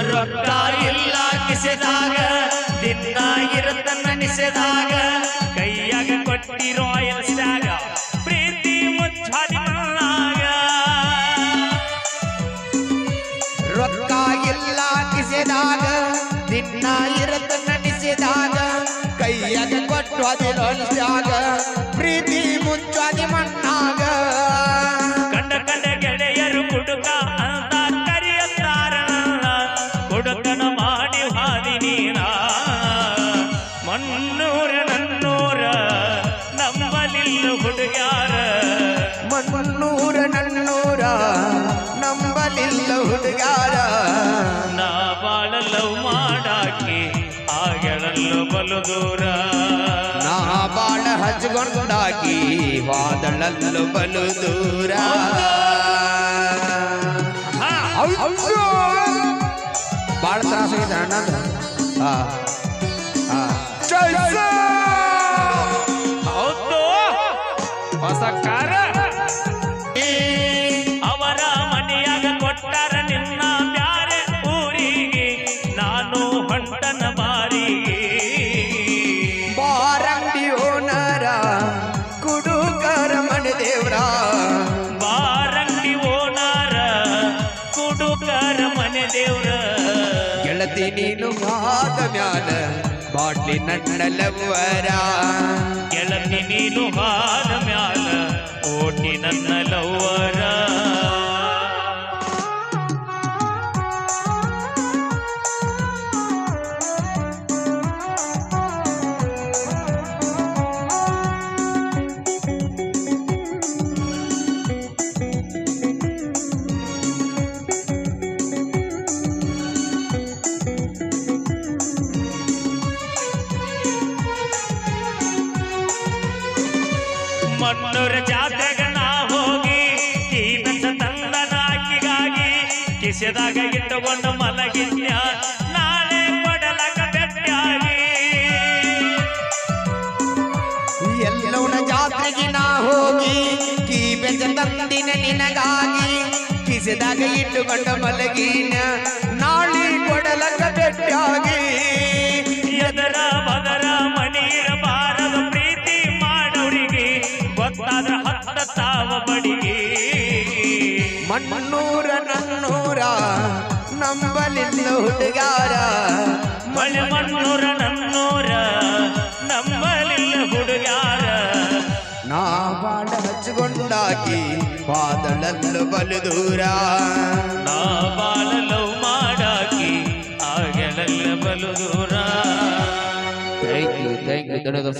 ರೊಕ್ಕ ಇಲ್ಲ ಕಿಸೆದಾಗ ದಿನ ಇರುತ್ತ ನೆನೆಸಿದಾಗ ಕೈಯಾಗ ಕೊಟ್ಟಿರೋ ಎಲ್ಸ್ಯಾಗ ಪ್ರೀತಿ ಮುಚ್ಚಾದಿ ಮಣ್ಣಾಗ ರೊಕ್ಕ ಇಲ್ಲ ಕಿಸೆದಾಗ ದಿನ ಇರುತ್ತ ನೆನೆಸಿದಾಗ ಕೈಯಾಗ ಕೊಟ್ಟು ಅದಿರೊಲ್ಸ್ಯಾಗ ಪ್ರೀತಿ ಮುಚ್ಚಾದಿ ಮಣ್ಣಾಗ ಕಂಡ ಕಂಡ ಗೆಳೆಯರು ಕುಡುಕ ಅಂತ ಕರೆಯುತ್ತಾರ ಕುಡುಕನ ಮಾಡಿ ಹಾದಿ ನೀನ ಮಣ್ಣೂರ ನನ್ನೂರ ನಂಬಲಿಲ್ಲ ಹುಡುಗ್ಯಾರ ಮಣ್ಣೂರ ನನ್ನೂರ ನಂಬಲಿಲ್ಲ ಹುಡುಗಾರ ನಾ ಬಾಳ ಲವ್ ಮಾಡಾಕಿ ಆಗಳಲ್ಲು ಬಲು ದೂರ ನಾ ಬಾಳ ಹಚ್ಕೊಂಡಾಕಿ ವಾದಳಲ್ಲು ಬಲು ದೂರ ಬಾಳ ತ್ರಾಸಾಗಿದೆ ಅಣ್ಣಂದ ಹೌದು ಹೊಸ ಕಾರ ಅವರ ಮನೆಯಾಗ ಕೊಟ್ಟಾರ ನಿನ್ನ ಬ್ಯಾರೆ ಊರಿಗೆ ನಾನು ಹೊಂಟನ ಬಾರಿಗೆ ಬಾರಂಗಿ ಓನರ ಕುಡುಕರ ಮನೆ ದೇವ್ರ ಬಾರಂಗಿ ಓನಾರ ಕುಡುಕರ ಮನೆ ದೇವ್ರ ಗೆಳತಿ ನೀನು ಆದ ಮ್ಯಾಲ ಬಾಟ್ಲಿ ನನ್ನಲವರ ಗೆಳತಿ ನೀನು ಹಾದ ಮ್ಯಾಲ ಓಟಿ ನನ್ನ ಲವ್ವರ ಮಣ್ಣೂರ ಜಾತ್ರೆಗ ನಾ ಹೋಗಿ ಕೀನಸ ತಂದನ ಅಕ್ಕಿಗಾಗಿ ಕಿಸೆದಾಗ ಇಟ್ಟುಕೊಂಡು ಮಲಗಿದ್ಯ ನಾಳೆ ಕೊಡಲಕ ಬೆಟ್ಟಾಗಿ ಎಲ್ಲವನ ಜಾತ್ರೆಗೆ ನಾ ಹೋಗಿ ಕೀ ಬೆಜ ತಂದಿನ ನಿನಗಾಗಿ ಕಿಸೆದಾಗ ಇಟ್ಟುಕೊಂಡ ಮಲಗಿನ ನಾಳಿ ಕೊಡಲಕ ಬೆಟ್ಟಾಗಿ ಎದರ ಬದರ ಮನೀರ ಬಾರದ ಪ್ರೀತಿ ಮಾಡೋರಿಗೆ ಗೊತ್ತಾದ್ರ ಹತ್ತ ತಾವ ಬಡಿಗೆ ಮಣ್ಣೂರ ನನ್ನೂರ ನಂಬಲಿಲ್ಲ ಹುಡುಗಾರ ಮಳೆ ಮಣ್ಣೂರ ನನ್ನೂರ ನಂಬಲಿಲ್ಲ ಹುಡುಗ್ಯಾರ ನಾ ಬಾಳ ಹಚ್ಕೊಂಡಾಕಿ ವಾದಳಲ್ಲು ಬಲು ದೂರ ನಾ ಬಾಳ ಲವ್ ಮಾಡಾಕಿ ಆಗೆಲ್ಲ ಬಲು ದೂರ ಥ್ಯಾಂಕ್ ಯು ಧನ್ಯವಾದ.